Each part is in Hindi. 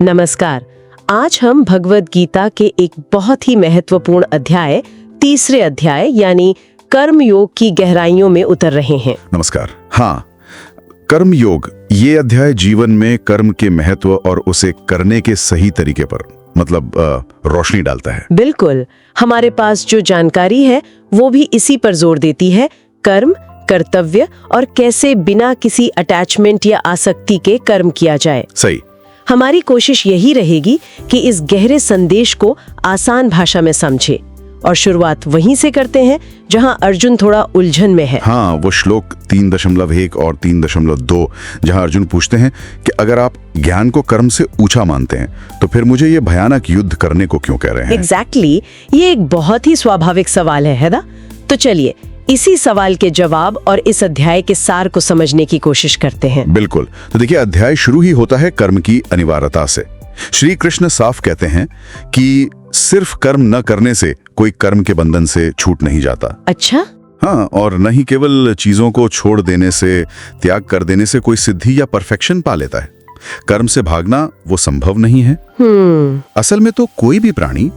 नमस्कार। आज हम भगवद गीता के एक बहुत ही महत्वपूर्ण अध्याय, तीसरे अध्याय यानी कर्म योग की गहराइयों में उतर रहे हैं। नमस्कार। हाँ, कर्म योग, ये अध्याय जीवन में कर्म के महत्व और उसे करने के सही तरीके पर रोशनी डालता है। बिल्कुल, हमारे पास जो जानकारी है वो भी इसी पर जोर देती है। कर्म, कर्तव्य और कैसे बिना किसी अटैचमेंट या आसक्ति के कर्म किया जाए। सही। हमारी कोशिश यही रहेगी कि इस गहरे संदेश को आसान भाषा में समझे। और शुरुआत वहीं से करते हैं जहां अर्जुन थोड़ा उलझन में है। हाँ, वो श्लोक 3.1 और 3.2, जहां अर्जुन पूछते हैं कि अगर आप ज्ञान को कर्म से ऊंचा मानते हैं तो फिर मुझे ये भयानक युद्ध करने को क्यों कह रहे हैं? एग्जैक्टली, ये एक बहुत ही स्वाभाविक सवाल है ना? तो चलिए इसी सवाल के जवाब और इस अध्याय के सार को समझने की कोशिश करते हैं। बिल्कुल। तो देखिए, अध्याय शुरू ही होता है कर्म की अनिवार्यता से। श्री कृष्ण साफ कहते हैं कि सिर्फ कर्म न करने से कोई कर्म के बंधन से छूट नहीं जाता। अच्छा। हाँ, और न ही केवल चीजों को छोड़ देने से, त्याग कर देने से कोई सिद्धि या परफेक्शन पा लेता है। कर्म से भागना वो संभव नहीं है। असल में तो कोई भी प्राणी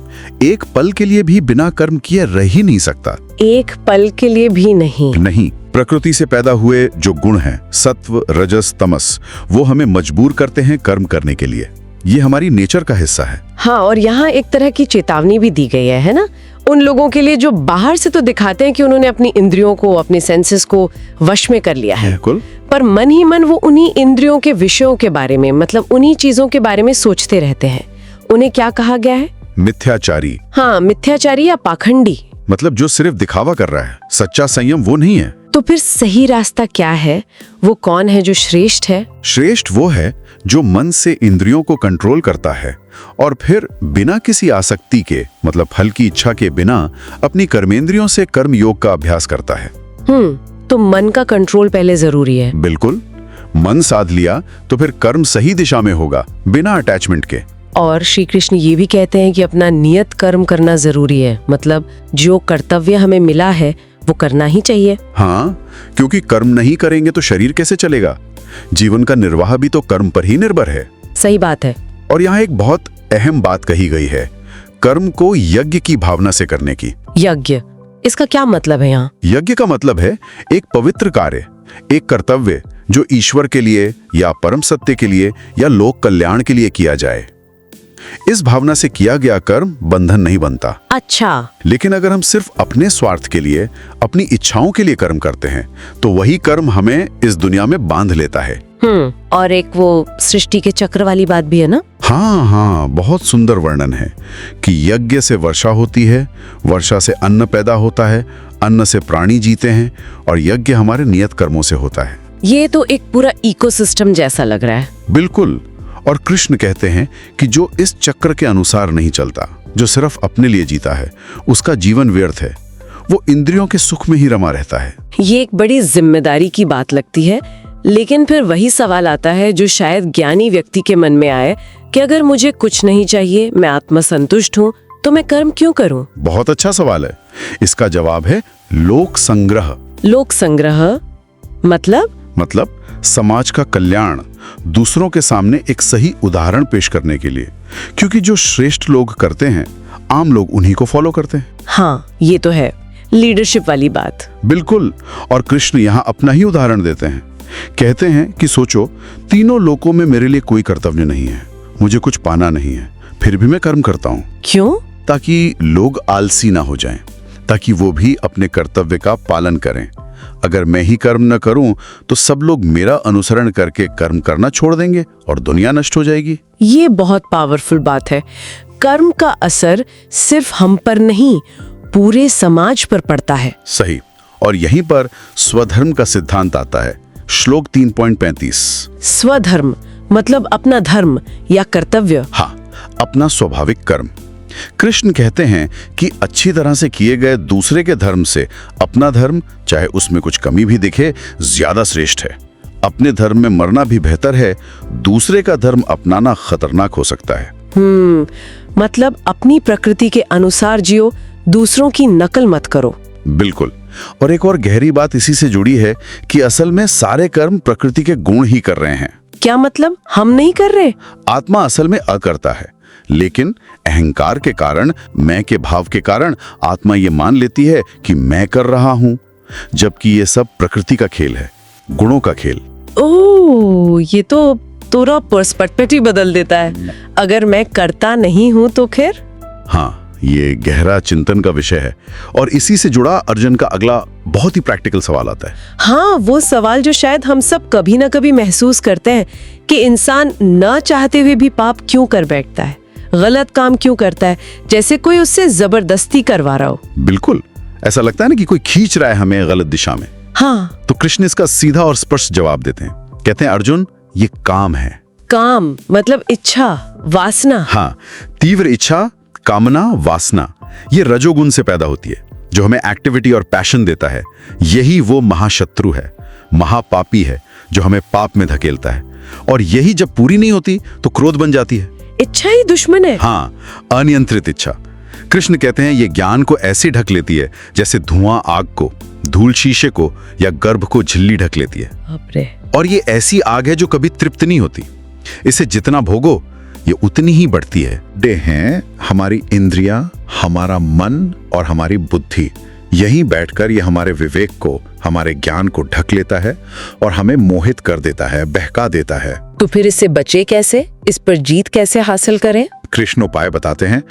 एक पल के लिए भी बिना कर्म किए रह ही नहीं सकता। एक पल के लिए भी नहीं। प्रकृति से पैदा हुए जो गुण हैं, सत्व, रजस, तमस, वो हमें मजबूर करते हैं कर्म करने के लिए। ये हमारी नेचर का हिस्सा है। हाँ, और यहाँ एक तरह की चेतावनी भी दी गई है ना, उन लोगों के लिए जो बाहर से तो दिखाते हैं कि उन्होंने अपनी इंद्रियों को, अपने सेंसेस को वश में कर लिया है। बिल्कुल। पर मन ही मन वो उन्हीं इंद्रियों के विषयों के बारे में, मतलब उन्हीं चीजों के बारे में सोचते रहते हैं। उन्हें क्या कहा गया है? मिथ्याचारी। हाँ, मिथ्याचारी या पाखंडी। मतलब जो सिर्फ दिखावा कर रहा है। सच्चा संयम वो नहीं है। तो फिर सही रास्ता क्या है? वो कौन है जो श्रेष्ठ है? श्रेष्ठ वो है जो मन से इंद्रियों को कंट्रोल करता है और फिर बिना किसी आसक्ति के, मतलब फल की इच्छा के बिना, अपनी कर्मेंद्रियों से कर्म योग का अभ्यास करता है। तो मन का कंट्रोल पहले जरूरी है। बिल्कुल। मन साध लिया तो फिर कर्म सही दिशा में होगा, बिना अटैचमेंट के। और श्री कृष्ण ये भी कहते हैं कि अपना नियत कर्म करना जरूरी है, मतलब जो कर्तव्य हमें मिला है वो करना ही चाहिए। हाँ, क्योंकि कर्म नहीं करेंगे तो शरीर कैसे चलेगा? जीवन का निर्वाह भी तो कर्म पर ही निर्भर है। सही बात है। और यहाँ एक बहुत अहम बात कही गई है, कर्म को यज्ञ की भावना से करने की। यज्ञ, इसका क्या मतलब है यहाँ? यज्ञ का मतलब है एक पवित्र कार्य, एक कर्तव्य जो ईश्वर के लिए या परम सत्य के लिए या लोक कल्याण के लिए किया जाए। इस भावना से किया गया कर्म बंधन नहीं बनता। अच्छा। लेकिन अगर हम सिर्फ अपने स्वार्थ के लिए, अपनी इच्छाओं के लिए कर्म करते हैं तो वही कर्म हमें इस दुनिया में बांध लेता है। और एक वो सृष्टि के चक्र वाली बात भी है ना? हाँ, बहुत सुंदर वर्णन है कि यज्ञ से वर्षा होती है, वर्षा से अन्न पैदा होता है, अन्न से प्राणी जीते हैं और यज्ञ हमारे नियत कर्मों से होता है। ये तो एक पूरा इकोसिस्टम जैसा लग रहा है। बिल्कुल। और कृष्ण कहते हैं कि जो इस चक्र के अनुसार नहीं चलता, जो सिर्फ अपने लिए जीता है, उसका जीवन व्यर्थ है। वो इंद्रियों के सुख में ही रमा रहता है। ये एक बड़ी जिम्मेदारी की बात लगती है। लेकिन फिर वही सवाल आता है जो शायद ज्ञानी व्यक्ति के मन में आए कि अगर मुझे कुछ नहीं चाहिए, मैं आत्मसंतुष्ट हूँ, तो मैं कर्म क्यों करूँ? बहुत अच्छा सवाल है। इसका जवाब है लोक संग्रह। लोक संग्रह मतलब समाज का कल्याण, दूसरों के सामने एक सही उदाहरण पेश करने के लिए। क्योंकि जो श्रेष्ठ लोग करते हैं, आम लोग उन्हीं को फॉलो करते हैं। हाँ, ये तो है लीडरशिप वाली बात। बिल्कुल। और कृष्ण यहाँ अपना ही उदाहरण देते हैं। कहते हैं कि सोचो, तीनों लोकों में मेरे लिए कोई कर्तव्य नहीं है, मुझे कुछ पाना नहीं है, फिर भी मैं कर्म करता हूँ। क्यों? ताकि लोग आलसी ना हो जाएं, ताकि वो भी अपने कर्तव्य का पालन करें। अगर मैं ही कर्म न करूं तो सब लोग मेरा अनुसरण करके कर्म करना छोड़ देंगे और दुनिया नष्ट हो जाएगी। ये बहुत पावरफुल बात है। कर्म का असर सिर्फ हम पर नहीं, पूरे समाज पर पड़ता है। सही। और यहीं पर स्वधर्म का सिद्धांत आता है। श्लोक 3.35। स्वधर्म मतलब अपना धर्म या कर्तव्य। हाँ, अपना स्वाभाविक कर्म। कृष्ण कहते हैं कि अच्छी तरह से किए गए दूसरे के धर्म से अपना धर्म, चाहे उसमें कुछ कमी भी दिखे, ज्यादा श्रेष्ठ है। अपने धर्म में मरना भी बेहतर है, दूसरे का धर्म अपनाना खतरनाक हो सकता है। मतलब अपनी प्रकृति के अनुसार जियो, दूसरों की नकल मत करो। बिल्कुल। और एक और गहरी बात इसी से जुड़ी है कि असल में सारे कर्म प्रकृति के गुण ही कर रहे हैं। क्या मतलब, हम नहीं कर रहे? आत्मा असल में अकर्ता है, लेकिन अहंकार के कारण, मैं के भाव के कारण आत्मा ये मान लेती है कि मैं कर रहा हूं, जबकि ये सब प्रकृति का खेल है, गुणों का खेल। ओह, ये तो पूरा पर्सपेक्टिव बदल देता है। अगर मैं करता नहीं हूं तो फिर? हाँ, ये गहरा चिंतन का विषय है और इसी से जुड़ा अर्जुन का अगला बहुत ही प्रैक्टिकल सवाल आता है। हाँ, वो सवाल जो शायद हम सब कभी ना कभी महसूस करते हैं कि इंसान न चाहते हुए भी पाप क्यों कर बैठता है, गलत काम क्यों करता है, जैसे कोई उससे जबरदस्ती करवा रहा हो। बिल्कुल, ऐसा लगता है ना कि कोई खींच रहा है हमें गलत दिशा में। हाँ, तो कृष्ण इसका सीधा और स्पष्ट जवाब देते हैं। कहते हैं, अर्जुन, ये काम है। काम मतलब इच्छा, वासना। हाँ, तीव्र इच्छा, कामना, वासना, ये रजोगुण से पैदा होती है, जो हमें एक्टिविटी और पैशन देता है। यही वो महाशत्रु है, महापापी है, जो हमें पाप में धकेलता है। और यही जब पूरी नहीं होती तो क्रोध बन जाती है। इच्छा ही दुश्मन है। हाँ, अनियंत्रित इच्छा। कृष्ण कहते हैं ये ज्ञान को ऐसे ढक लेती है जैसे धुआं आग को, धूल शीशे को या गर्भ को झिल्ली ढक लेती है। बापरे। और ये ऐसी आग है जो कभी तृप्त नहीं होती। इसे जितना भोगो ये उतनी ही बढ़ती है। ये हैं हमारी इंद्रियां, हमारा मन और हमारी बुद्धि। यहीं बैठकर ये हमारे विवेक को, हमारे ज्ञान को ढक लेता है और हमें मोहित कर देता है, बहका देता है। तो फिर इससे बचे कैसे, इस पर जीत कैसे हासिल करें? कृष्ण उपाय बताते हैं।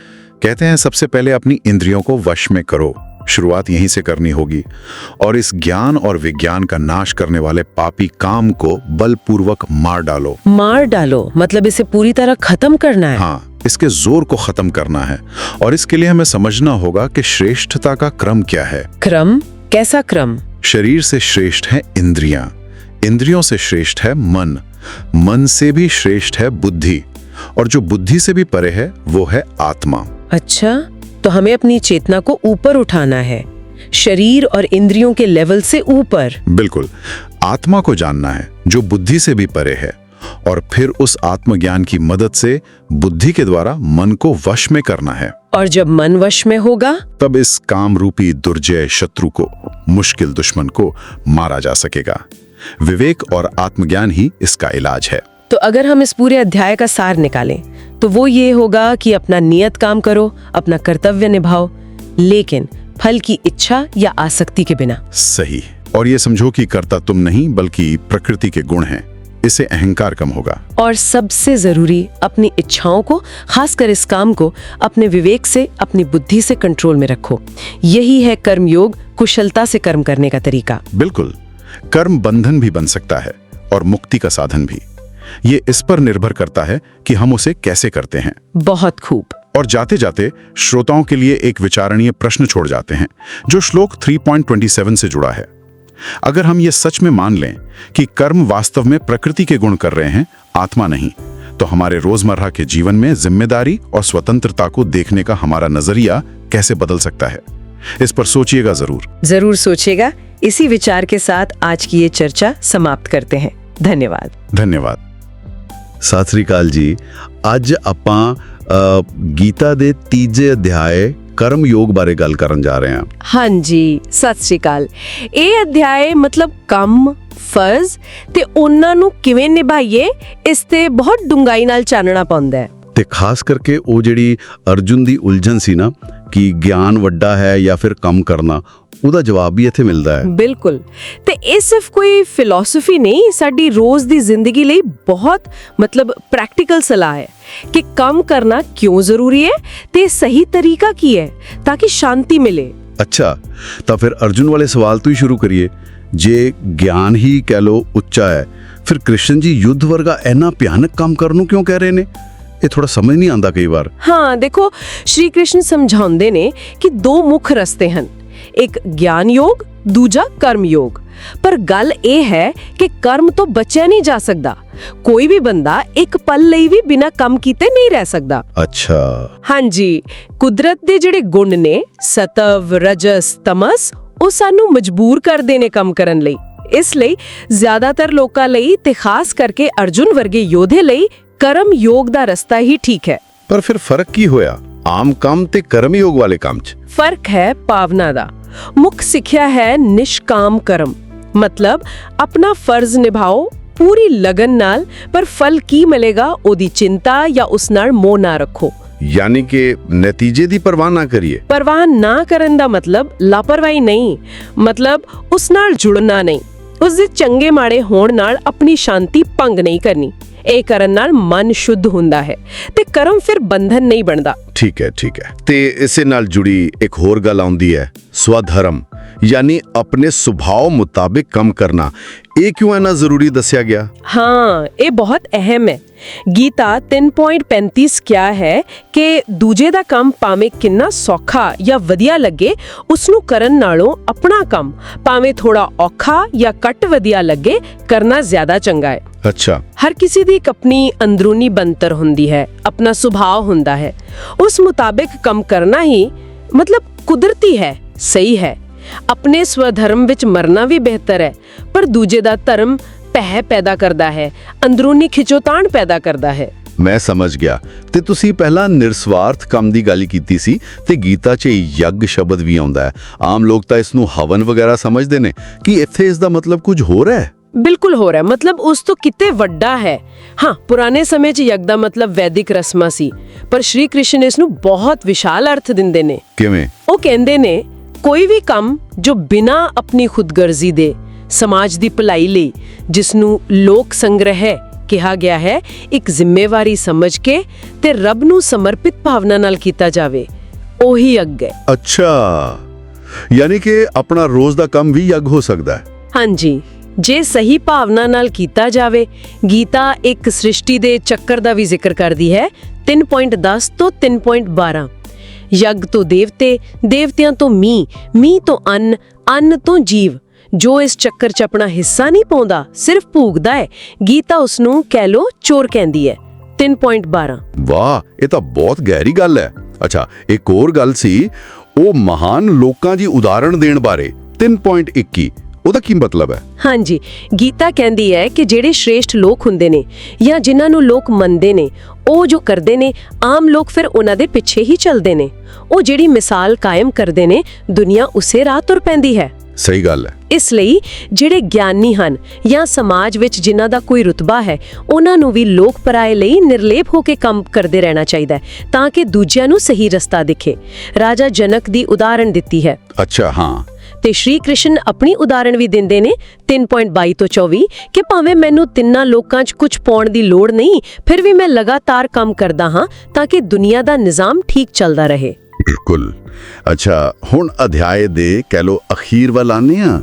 कहते हैं, सबसे पहले अपनी इंद्रियों को वश में करो। शुरुआत यहीं से करनी होगी और इस ज्ञान और विज्ञान का नाश करने वाले पापी काम को बलपूर्वक मार डालो। मार डालो मतलब इसे पूरी तरह खत्म करना है? हाँ, इसके जोर को खत्म करना है। और इसके लिए हमें समझना होगा कि श्रेष्ठता का क्रम क्या है। क्रम? कैसा क्रम? शरीर से श्रेष्ठ है इंद्रियां, इंद्रियों से श्रेष्ठ है मन, मन से भी श्रेष्ठ है बुद्धि, और जो बुद्धि से भी परे है वो है आत्मा। अच्छा, तो हमें अपनी चेतना को ऊपर उठाना है, शरीर और इंद्रियों के लेवल से ऊपर। बिल्कुल, आत्मा को जानना है जो बुद्धि से भी परे है, और फिर उस आत्मज्ञान की मदद से बुद्धि के द्वारा मन को वश में करना है। और जब मन वश में होगा तब इस काम रूपी दुर्जय शत्रु को, मुश्किल दुश्मन को मारा जा सकेगा। विवेक और आत्मज्ञान ही इसका इलाज है। तो अगर हम इस पूरे अध्याय का सार निकालें तो वो ये होगा कि अपना नियत काम करो, अपना कर्तव्य निभाओ, लेकिन फल की इच्छा या आसक्ति के बिना। सही। और ये समझो कि कर्ता तुम नहीं बल्कि प्रकृति के गुण हैं। इससे अहंकार कम होगा। और सबसे जरूरी, अपनी इच्छाओं को, खासकर इस काम को, अपने विवेक से, अपनी बुद्धि से कंट्रोल में रखो। यही है कर्मयोग, कुशलता से कर्म करने का तरीका। बिल्कुल, कर्म बंधन भी बन सकता है और मुक्ति का साधन भी। ये इस पर निर्भर करता है कि हम उसे कैसे करते हैं। बहुत खूब। और जाते जाते श्रोताओं के लिए एक विचारणीय प्रश्न छोड़ जाते हैं जो श्लोक 3.27 से जुड़ा है। अगर हम ये सच में मान लें कि कर्म वास्तव में प्रकृति के गुण कर रहे हैं, आत्मा नहीं, तो हमारे रोजमर्रा के जीवन में जिम्मेदारी और स्वतंत्रता को देखने का हमारा नजरिया कैसे बदल सकता है। इस पर सोचिएगा जरूर। जरूर सोचिएगा। इसी विचार के साथ आज की ये चर्चा समाप्त करते हैं। धन्यवाद। धन्यवाद। ਸਤਿ ਸ੍ਰੀ ਅਕਾਲ ਜੀ। ਅੱਜ ਆਪਾਂ ਗੀਤਾ ਦੇ ਤੀਜੇ ਅਧਿਆਏ कर्म योग बारे गल करन जा रहे हैं। हाँ जी, सत श्री अकाल। ਇਹ ਅਧਿਆਏ ਮਤਲਬ ਕੰਮ, ਫਰਜ਼ ਤੇ ਉਹਨਾਂ ਨੂੰ ਕਿਵੇਂ ਨਿਭਾਈਏ, ਇਸ ਤੇ ਬਹੁਤ ਡੂੰਘਾਈ ਨਾਲ ਚਾਨਣਾ ਪਾਉਂਦਾ ਹੈ। ਤੇ ਖਾਸ ਕਰਕੇ ਉਹ ਜਿਹੜੀ ਅਰਜੁਨ ਦੀ ਉਲਝਣ ਸੀ ਨਾ ਕਿ ਗਿਆਨ ਵੱਡਾ ਹੈ ਜਾਂ ਫਿਰ ਕੰਮ ਕਰਨਾ, ਉਹਦਾ ਜਵਾਬ ਵੀ ਇੱਥੇ ਮਿਲਦਾ ਹੈ। ਬਿਲਕੁਲ। ਤੇ ਇਹ ਸਿਰਫ ਕੋਈ ਫਿਲਾਸਫੀ ਨਹੀਂ, ਸਾਡੀ ਰੋਜ਼ ਦੀ ਜ਼ਿੰਦਗੀ ਲਈ ਬਹੁਤ ਮਤਲਬ ਪ੍ਰੈਕਟੀਕਲ ਸਲਾਹ ਹੈ ਕਿ ਕੰਮ ਕਰਨਾ ਕਿਉਂ ਜ਼ਰੂਰੀ ਹੈ ਤੇ ਸਹੀ ਤਰੀਕਾ ਕੀ ਹੈ ਤਾਂ ਕਿ ਸ਼ਾਂਤੀ ਮਿਲੇ। ਅੱਛਾ, ਤਾਂ ਫਿਰ ਅਰਜੁਨ ਵਾਲੇ ਸਵਾਲ ਤੋਂ ਹੀ ਸ਼ੁਰੂ ਕਰੀਏ। ਜੇ ਗਿਆਨ ਹੀ ਕਹਿ ਲੋ ਉੱਚਾ ਹੈ, ਫਿਰ ਕ੍ਰਿਸ਼ਨ ਜੀ ਯੁੱਧ ਵਰਗਾ ਇੰਨਾ ਭਿਆਨਕ ਕੰਮ ਕਰਨ ਨੂੰ ਕਿਉਂ ਕਹਿ ਰਹੇ ਨੇ? ਇਹ ਥੋੜਾ ਸਮਝ ਨਹੀਂ ਆਉਂਦਾ ਕਈ ਵਾਰ। ਹਾਂ ਦੇਖੋ, ਸ਼੍ਰੀ ਕ੍ਰਿਸ਼ਨ ਸਮਝਾਉਂਦੇ ਨੇ ਕਿ ਦੋ ਮੁੱਖ ਰਸਤੇ ਹਨ, ਇੱਕ ਗਿਆਨ ਯੋਗ, ਦੂਜਾ ਕਰਮ ਯੋਗ। ਪਰ ਗੱਲ ਇਹ ਹੈ ਕਿ ਕਰਮ ਤੋਂ ਬਚਿਆ ਨਹੀਂ ਜਾ ਸਕਦਾ। ਕੋਈ ਵੀ ਬੰਦਾ ਇੱਕ ਪਲ ਲਈ ਵੀ ਬਿਨਾਂ ਕੰਮ ਕੀਤੇ ਨਹੀਂ ਰਹਿ ਸਕਦਾ। ਅੱਛਾ। ਹਾਂਜੀ, ਕੁਦਰਤ ਦੇ ਜਿਹੜੇ ਗੁਣ ਨੇ, ਸਤਵ, ਰਜਸ, ਤਮਸ, ਉਹ ਸਾਨੂੰ ਮਜਬੂਰ ਕਰਦੇ ਨੇ ਕੰਮ ਕਰਨ ਲਈ। ਇਸ ਲਈ ਜ਼ਿਆਦਾਤਰ ਲੋਕਾਂ ਲਈ ਤੇ ਖਾਸ ਕਰਕੇ ਅਰਜੁਨ ਵਰਗੇ ਯੋਧੇ ਲਈ ਕਰਮ ਯੋਗ ਦਾ ਰਸਤਾ ਹੀ ਠੀਕ ਹੈ। ਪਰ ਫਿਰ ਫਰਕ ਕੀ ਹੋਇਆ ਆਮ ਕੰਮ ਤੇ ਕਰਮ ਯੋਗ ਵਾਲੇ ਕੰਮ 'ਚ? ਫਰਕ ਹੈ ਭਾਵਨਾ ਦਾ। ਮੁੱਖ ਸਿੱਖਿਆ ਹੈ ਨਿਸ਼ਕਾਮ ਕਰਮ, मतलब अपना फर्ज निभाओ, ਪੂਰੀ ਲਗਨ ਨਾਲ, ਪਰ ਫਲ ਕੀ ਮਿਲੇਗਾ ਉਹਦੀ ਚਿੰਤਾ ਜਾਂ ਉਸ ਨਾਲ ਮੋਹ ਨਾ ਰੱਖੋ। ਯਾਨੀ ਕਿ ਨਤੀਜੇ ਦੀ ਪਰਵਾਹ ਨਾ ਕਰੀਏ। ਪਰਵਾਹ ਨਾ ਕਰਨ ਦਾ ਮਤਲਬ ਲਾਪਰਵਾਹੀ ਨਹੀਂ, ਮਤਲਬ ਉਸ ਨਾਲ ਜੁੜਨਾ ਨਹੀਂ, ਉਸ ਦੇ ਚੰਗੇ ਮਾੜੇ ਹੋਣ ਨਾਲ ਆਪਣੀ ਸ਼ਾਂਤੀ ਭੰਗ ਨਹੀਂ ਕਰਨੀ। ਇਹ ਕਰਨ ਨਾਲ ਮਨ ਸ਼ੁੱਧ ਹੁੰਦਾ ਹੈ ਤੇ ਕਰਮ ਫਿਰ ਬੰਧਨ ਨਹੀਂ ਬਣਦਾ। ਠੀਕ ਹੈ ਤੇ ਇਸੇ ਨਾਲ ਜੁੜੀ ਇੱਕ ਹੋਰ ਗੱਲ ਆਉਂਦੀ ਹੈ, ਸਵਧਰਮ, ਯਾਨੀ ਆਪਣੇ ਸੁਭਾਅ ਮੁਤਾਬਿਕ ਕੰਮ ਕਰਨਾ। ਇਹ ਕਿਉਂ ਇੰਨਾ ਜ਼ਰੂਰੀ ਦੱਸਿਆ ਗਿਆ? ਹਾਂ, ਇਹ ਬਹੁਤ ਅਹਿਮ ਹੈ। ਗੀਤਾ 3.35 ਕਿਹਾ ਹੈ ਕਿ ਦੂਜੇ ਦਾ ਕੰਮ ਭਾਵੇਂ ਕਿੰਨਾ ਸੌਖਾ ਜਾਂ ਵਧੀਆ ਲੱਗੇ, ਉਸ ਨੂੰ ਕਰਨ ਨਾਲੋਂ ਆਪਣਾ ਕੰਮ ਭਾਵੇਂ ਥੋੜਾ ਔਖਾ ਜਾਂ ਘੱਟ ਵਧੀਆ ਲੱਗੇ, ਕਰਨਾ ਜ਼ਿਆਦਾ ਚੰਗਾ ਹੈ। ਅੱਛਾ। ਹਰ ਕਿਸੇ ਦੀ ਇੱਕ ਆਪਣੀ ਅੰਦਰੂਨੀ ਬਣਤਰ ਹੁੰਦੀ ਹੈ, ਆਪਣਾ ਸੁਭਾਅ ਹੁੰਦਾ ਹੈ। ਉਸ ਮੁਤਾਬਿਕ ਕੰਮ ਕਰਨਾ ਹੀ ਮਤਲਬ ਕੁਦਰਤੀ ਹੈ, ਸਹੀ ਹੈ। ਆਪਣੇ ਸਵਧਰਮ ਵਿੱਚ ਮਰਨਾ ਵੀ ਬਿਹਤਰ ਹੈ, ਪਰ ਦੂਜੇ ਦਾ ਧਰਮ ਭੈ ਪੈਦਾ ਕਰਦਾ ਹੈ, ਅੰਦਰੂਨੀ ਖਿਚੋਤਾਣ ਪੈਦਾ ਕਰਦਾ ਹੈ। ਮੈਂ ਸਮਝ ਗਿਆ। ਤੇ ਤੁਸੀਂ ਪਹਿਲਾਂ ਨਿਰਸਵਾਰਥ ਕੰਮ ਦੀ ਗੱਲ ਕੀਤੀ ਸੀ, ਤੇ ਗੀਤਾ 'ਚ ਯੱਗ ਸ਼ਬਦ ਵੀ ਆਉਂਦਾ ਹੈ। ਆਮ ਲੋਕ ਤਾਂ ਇਸ ਨੂੰ ਹਵਨ ਵਗੈਰਾ ਸਮਝਦੇ ਨੇ, ਕਿ ਇੱਥੇ ਇਸ ਦਾ ਮਤਲਬ ਕੁਝ ਹੋਰ ਹੈ? ਬਿਲਕੁਲ ਹੋ ਰਿਹਾ, ਮਤਲਬ ਉਸ ਤੋਂ ਕਿਤੇ ਵੱਡਾ ਹੈ। ਹਾਂ, ਪੁਰਾਣੇ ਸਮੇਂ 'ਚ ਯੱਗ ਦਾ ਮਤਲਬ ਵੈਦਿਕ ਰਸਮਾਂ ਸੀ, ਪਰ ਸ਼੍ਰੀ ਕ੍ਰਿਸ਼ਨ ਇਸ ਨੂੰ ਬਹੁਤ ਵਿਸ਼ਾਲ ਅਰਥ ਦਿੰਦੇ ਨੇ। ਕਿਵੇਂ? ਉਹ ਕਹਿੰਦੇ ਨੇ ਕੋਈ ਵੀ ਕੰਮ ਜੋ ਬਿਨਾਂ ਆਪਣੀ ਖੁਦਗਰਜ਼ੀ ਦੇ ਸਮਾਜ ਦੀ ਭਲਾਈ ਲਈ, ਜਿਸ ਨੂੰ ਲੋਕ ਸੰਗ੍ਰਹਿ ਕਿਹਾ ਗਿਆ ਹੈ, ਇੱਕ ਜ਼ਿੰਮੇਵਾਰੀ ਸਮਝ ਕੇ ਤੇ ਰੱਬ ਨੂੰ ਸਮਰਪਿਤ ਭਾਵਨਾ ਨਾਲ ਕੀਤਾ ਜਾਵੇ, ਉਹੀ ਯੱਗ ਹੈ। ਅੱਛਾ, ਯਾਨੀ ਕਿ ਆਪਣਾ ਰੋਜ਼ ਦਾ ਕੰਮ ਵੀ ਯੱਗ ਹੋ ਸਕਦਾ ਹੈ। ਹਾਂਜੀ, ਜੇ ਸਹੀ ਭਾਵਨਾ ਨਾਲ ਕੀਤਾ ਜਾਵੇ। ਗੀਤਾ ਇੱਕ ਸ੍ਰਿਸ਼ਟੀ ਦੇ ਚੱਕਰ ਦਾ ਵੀ ਜ਼ਿਕਰ ਕਰਦੀ ਹੈ, 3.10 ਤੋਂ 3.12। ਯੱਗ ਤੋਂ ਦੇਵਤੇ, ਦੇਵਤਿਆਂ ਤੋਂ ਮੀਂਹ ਤੋਂ ਅੰਨ ਤੋਂ ਜੀਵ। ਜੋ ਇਸ ਚੱਕਰ 'ਚ ਆਪਣਾ ਹਿੱਸਾ ਨਹੀਂ ਪਾਉਂਦਾ, ਸਿਰਫ ਭੂਗਦਾ ਹੈ, ਗੀਤਾ ਉਸ ਨੂੰ ਕਹਿ ਲੋ ਚੋਰ ਕਹਿੰਦੀ ਹੈ। 3.12। ਵਾਹ, ਇਹ ਤਾਂ ਬਹੁਤ ਗਹਿਰੀ ਗੱਲ ਹੈ। ਅੱਛਾ, ਇੱਕ ਹੋਰ ਗੱਲ ਸੀ, ਉਹ ਮਹਾਨ ਲੋਕਾਂ ਦੀ ਉਦਾਹਰਣ ਦੇਣ ਬਾਰੇ 3.21, ਉਹਦਾ ਕੀ ਮਤਲਬ ਹੈ? ਹਾਂਜੀ, ਗੀਤਾ ਕਹਿੰਦੀ ਹੈ ਕਿ ਜਿਹੜੇ ਸ਼੍ਰੇਸ਼ਟ ਲੋਕ ਹੁੰਦੇ ਨੇ ਜਾਂ ਜਿਨ੍ਹਾਂ ਨੂੰ ਲੋਕ ਮੰਨਦੇ ਨੇ, ਉਹ ਜੋ ਕਰਦੇ ਨੇ, ਆਮ ਲੋਕ ਫਿਰ ਉਹਨਾਂ ਦੇ ਪਿੱਛੇ ਹੀ ਚੱਲਦੇ ਨੇ। ਉਹ ਜਿਹੜੀ ਮਿਸਾਲ ਕਾਇਮ ਕਰਦੇ ਨੇ, ਦੁਨੀਆ ਉਸੇ ਰਾਹ ਤੁਰ ਪੈਂਦੀ ਹੈ। ਸਹੀ ਗੱਲ ਹੈ। ਇਸ ਲਈ ਜਿਹੜੇ ਗਿਆਨੀ ਹਨ ਜਾਂ ਸਮਾਜ ਵਿੱਚ ਜਿਨ੍ਹਾਂ ਦਾ ਕੋਈ ਰੁਤਬਾ ਹੈ, ਉਹਨਾਂ ਨੂੰ ਵੀ ਲੋਕ ਪਰਾਏ ਲਈ ਨਿਰਲੇਪ ਹੋ ਕੇ ਕੰਮ ਕਰਦੇ ਰਹਿਣਾ ਚਾਹੀਦਾ ਹੈ, ਤਾਂ ਕਿ ਦੂਜਿਆਂ ਨੂੰ ਸਹੀ ਰਸਤਾ ਦਿਖੇ। ਰਾਜਾ ਜਨਕ ਦੀ ਉਦਾਹਰਣ ਦਿੱਤੀ ਹੈ। ਅੱਛਾ, ਹਾਂ। ਤੇ ਸ਼੍ਰੀ ਕ੍ਰਿਸ਼ਨ ਆਪਣੀ ਉਦਾਹਰਣ ਵੀ ਦਿੰਦੇ ਨੇ 3.22 ਤੋਂ 24 ਕਿ ਭਾਵੇਂ ਮੈਨੂੰ ਤਿੰਨਾਂ ਲੋਕਾਂ 'ਚ ਕੁਝ ਪਾਉਣ ਦੀ ਲੋੜ ਨਹੀਂ, ਫਿਰ ਵੀ ਮੈਂ ਲਗਾਤਾਰ ਕੰਮ ਕਰਦਾ ਹਾਂ ਤਾਂ ਕਿ ਦੁਨੀਆ ਦਾ ਨਿਜ਼ਾਮ ਠੀਕ ਚੱਲਦਾ ਰਹੇ। ਬਿਲਕੁਲ। ਅੱਛਾ, ਹੁਣ ਅਧਿਆਏ ਦੇ ਕਹਿ ਲੋ ਅਖੀਰ ਵੱਲ ਆਉਂਦੇ ਹਾਂ।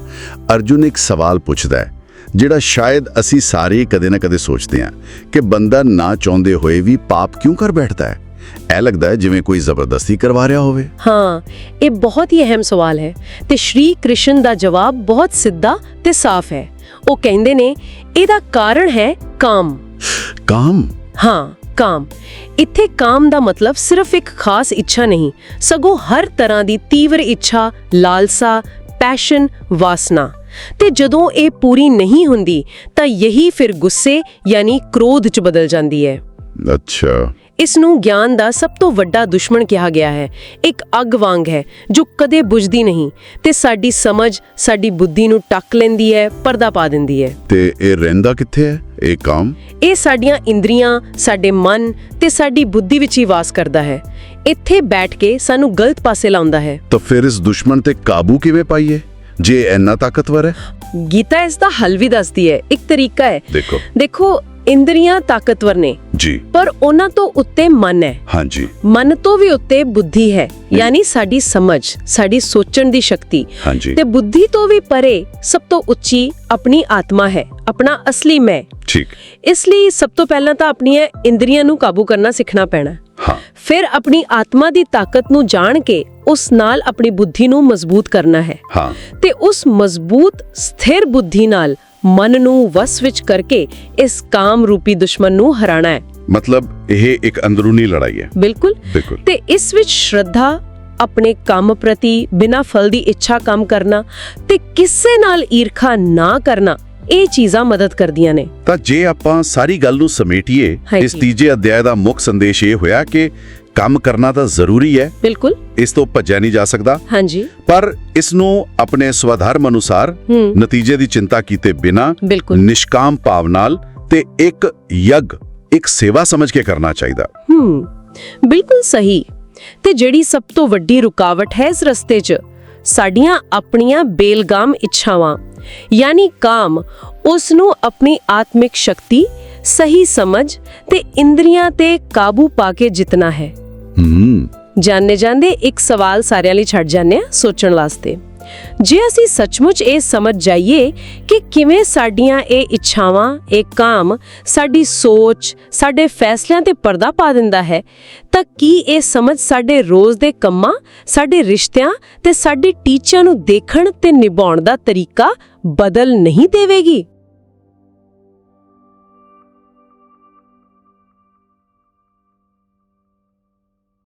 ਅਰਜੁਨ ਇੱਕ ਸਵਾਲ ਪੁੱਛਦਾ ਹੈ, ਜਿਹੜਾ ਸ਼ਾਇਦ ਅਸੀਂ ਸਾਰੇ ਕਦੇ ਨਾ ਕਦੇ ਸੋਚਦੇ ਹਾਂ, ਕਿ ਬੰਦਾ ਨਾ ਚਾਹੁੰਦੇ ਹੋਏ ਵੀ ਪਾਪ ਕਿਉਂ ਕਰ ਬੈਠਦਾ ਹੈ? ਇਹ ਲੱਗਦਾ ਹੈ ਜਿਵੇਂ ਕੋਈ ਜ਼ਬਰਦਸਤੀ ਕਰਵਾ ਰਿਹਾ ਹੋਵੇ। ਹਾਂ, ਇਹ ਬਹੁਤ ਹੀ ਅਹਿਮ ਸਵਾਲ ਹੈ ਤੇ ਸ਼੍ਰੀ ਕ੍ਰਿਸ਼ਨ ਦਾ ਜਵਾਬ ਬਹੁਤ ਸਿੱਧਾ ਤੇ ਸਾਫ਼ ਹੈ। ਉਹ ਕਹਿੰਦੇ ਨੇ ਇਹਦਾ ਕਾਰਨ ਹੈ ਕਾਮ। ਕਾਮ? ਹਾਂ, ਕਾਮ। ਇੱਥੇ ਕਾਮ ਦਾ ਮਤਲਬ ਸਿਰਫ ਇੱਕ ਖਾਸ ਇੱਛਾ ਨਹੀਂ, ਸਗੋਂ ਹਰ ਤਰ੍ਹਾਂ ਦੀ ਤੀਵਰ ਇੱਛਾ, ਲਾਲਸਾ, ਪੈਸ਼ਨ, ਵਾਸਨਾ। ਤੇ ਜਦੋਂ ਇਹ ਪੂਰੀ ਨਹੀਂ ਹੁੰਦੀ ਤਾਂ ਯਹੀ ਫਿਰ ਗੁੱਸੇ ਯਾਨੀ ਕ੍ਰੋਧ 'ਚ ਬਦਲ ਜਾਂਦੀ ਹੈ। ਅੱਛਾ। ਇਸ ਨੂੰ ਗਿਆਨ ਦਾ ਸਭ ਤੋਂ ਵੱਡਾ ਦੁਸ਼ਮਣ ਕਿਹਾ ਗਿਆ ਹੈ। ਇੱਕ ਅੱਗ ਵਾਂਗ ਹੈ ਜੋ ਕਦੇ ਬੁਝਦੀ ਨਹੀਂ ਤੇ ਸਾਡੀ ਸਮਝ, ਸਾਡੀ ਬੁੱਧੀ ਨੂੰ ਟੱਕ ਲੈਂਦੀ ਹੈ, ਪਰਦਾ ਪਾ ਦਿੰਦੀ ਹੈ। ਤੇ ਇਹ ਰਹਿੰਦਾ ਕਿੱਥੇ ਹੈ ਇਹ ਕਾਮ? ਇਹ ਸਾਡੀਆਂ ਇੰਦਰੀਆਂ, ਸਾਡੇ ਮਨ ਤੇ ਸਾਡੀ ਬੁੱਧੀ ਵਿੱਚ ਹੀ ਵਾਸ ਕਰਦਾ ਹੈ। ਇੱਥੇ ਬੈਠ ਕੇ ਸਾਨੂੰ ਗਲਤ ਪਾਸੇ ਲਾਉਂਦਾ ਹੈ। ਤਾਂ ਫਿਰ ਇਸ ਦੁਸ਼ਮਣ ਤੇ ਕਾਬੂ ਕਿਵੇਂ ਪਾਈਏ, ਜੇ ਇੰਨਾ ਤਾਕਤਵਰ ਹੈ? ਗੀਤਾ ਇਸ ਦਾ ਹੱਲ ਵੀ ਦੱਸਦੀ ਹੈ। ਇੱਕ ਤਰੀਕਾ ਹੈ, ਦੇਖੋ ਇੰਦਰੀਆਂ ਤਾਕਤਵਰ ਨੇ ਜੀ, ਪਰ ਉਹਨਾਂ ਤੋਂ ਉੱਤੇ ਮਨ ਹੈ। ਹਾਂਜੀ। ਮਨ ਤੋਂ ਵੀ ਉੱਤੇ ਬੁੱਧੀ ਹੈ, ਯਾਨੀ ਸਾਡੀ ਸਮਝ, ਸਾਡੀ ਸੋਚਣ ਦੀ ਸ਼ਕਤੀ। ਹਾਂਜੀ। ਤੇ ਬੁੱਧੀ ਤੋਂ ਵੀ ਪਰੇ ਸਭ ਤੋਂ ਉੱਚੀ ਆਪਣੀ ਆਤਮਾ ਹੈ, ਆਪਣਾ ਅਸਲੀ ਮੈਂ। ਠੀਕ। ਇਸ ਲਈ ਸਭ ਤੋਂ ਪਹਿਲਾਂ ਤਾਂ ਆਪਣੀਆਂ ਇੰਦਰੀਆਂ ਨੂੰ ਕਾਬੂ ਕਰਨਾ ਸਿੱਖਣਾ ਪੈਣਾ। ਹਾਂ। ਫਿਰ ਆਪਣੀ ਆਤਮਾ ਦੀ ਤਾਕਤ ਨੂੰ ਜਾਣ ਕੇ ਉਸ ਨਾਲ ਆਪਣੀ ਬੁੱਧੀ ਨੂੰ ਮਜ਼ਬੂਤ ਕਰਨਾ ਹੈ। ਹਾਂ। ਤੇ ਉਸ ਮਜ਼ਬੂਤ ਸਥਿਰ ਬੁੱਧੀ ਨਾਲ ਮਨ ਨੂੰ ਵਸ ਵਿੱਚ ਕਰਕੇ ਇਸ ਕਾਮ ਰੂਪੀ ਦੁਸ਼ਮਣ ਨੂੰ ਹਰਾਣਾ ਹੈ। ਮਤਲਬ ਇਹ ਇੱਕ ਅੰਦਰੂਨੀ ਲੜਾਈ ਹੈ। ਬਿਲਕੁਲ। ਤੇ ਇਸ ਵਿੱਚ ਸ਼ਰਧਾ, ਆਪਣੇ ਕੰਮ ਪ੍ਰਤੀ ਬਿਨਾਂ ਫਲ ਦੀ ਇੱਛਾ ਕੰਮ ਕਰਨਾ ਤੇ ਕਿਸੇ ਨਾਲ ਈਰਖਾ ਨਾ ਕਰਨਾ, ਇਹ ਚੀਜ਼ਾਂ ਮਦਦ ਕਰਦੀਆਂ ਨੇ। ਤਾਂ ਜੇ ਆਪਾਂ ਸਾਰੀ ਗੱਲ ਨੂੰ ਸਮੇਟੀਏ, ਹਾਂਜੀ। ਇਸ ਤੀਜੇ ਅਧਿਆਇ ਦਾ ਮੁੱਖ ਸੰਦੇਸ਼ ਇਹ ਹੋਇਆ ਕਿ ਕੰਮ ਕਰਨਾ ਤਾਂ ਜ਼ਰੂਰੀ ਹੈ, ਬਿਲਕੁਲ। ਇਸ ਤੋਂ ਭੱਜਿਆ ਨਹੀਂ ਜਾ ਸਕਦਾ, ਹਾਂਜੀ। ਪਰ ਇਸ ਨੂੰ ਆਪਣੇ ਸਵਧਰਮ ਅਨੁਸਾਰ ਨਤੀਜੇ ਦੀ ਚਿੰਤਾ ਕੀਤੇ ਬਿਨਾ ਬਿਲਕੁਲ। ਨਿਸ਼ਕਾਮ ਭਾਵ ਨਾਲ ਤੇ ਇੱਕ ਯੱਗ, ਇੱਕ ਸੇਵਾ ਸਮਝ ਕੇ ਕਰਨਾ ਚਾਹੀਦਾ। ਬਿਲਕੁਲ ਸਹੀ। ਤੇ ਜਿਹੜੀ ਸਭ ਤੋਂ ਵੱਡੀ ਰੁਕਾਵਟ ਹੈ ਇਸ ਰਸਤੇ 'ਚ, ਸਾਡੀਆਂ ਆਪਣੀਆਂ ਬੇਲਗਾਮ ਇੱਛਾਵਾਂ, ਯਾਨੀ ਕਾਮ, ਉਸ ਨੂੰ ਆਪਣੀ ਆਤਮਿਕ ਸ਼ਕਤੀ, ਸਹੀ ਸਮਝ ਤੇ ਇੰਦਰੀਆਂ ਤੇ ਕਾਬੂ ਪਾ ਕੇ ਜਿੱਤਣਾ ਹੈ। ਜਾਣਦੇ ਜਾਂਦੇ ਇੱਕ ਸਵਾਲ ਸਾਰਿਆਂ ਲਈ ਛੱਡ ਜਾਂਦੇ ਆ ਸੋਚਣ ਵਾਸਤੇ। ਜੇ ਅਸੀਂ ਸੱਚਮੁੱਚ ਇਹ ਸਮਝ ਜਾਈਏ ਕਿ ਕਿਵੇਂ ਸਾਡੀਆਂ ਇਹ ਇੱਛਾਵਾਂ, ਇਹ ਕਾਮ ਸਾਡੀ ਸੋਚ, ਸਾਡੇ ਫੈਸਲਿਆਂ ਤੇ ਪਰਦਾ ਪਾ ਦਿੰਦਾ ਹੈ, ਤਾਂ ਕੀ ਇਹ ਸਮਝ ਸਾਡੇ ਰੋਜ਼ ਦੇ ਕੰਮਾਂ, ਸਾਡੇ ਰਿਸ਼ਤਿਆਂ ਤੇ ਸਾਡੇ ਟੀਚਿਆਂ ਨੂੰ ਦੇਖਣ ਤੇ ਨਿਭਾਉਣ ਦਾ ਤਰੀਕਾ ਬਦਲ ਨਹੀਂ ਦੇਵੇਗੀ?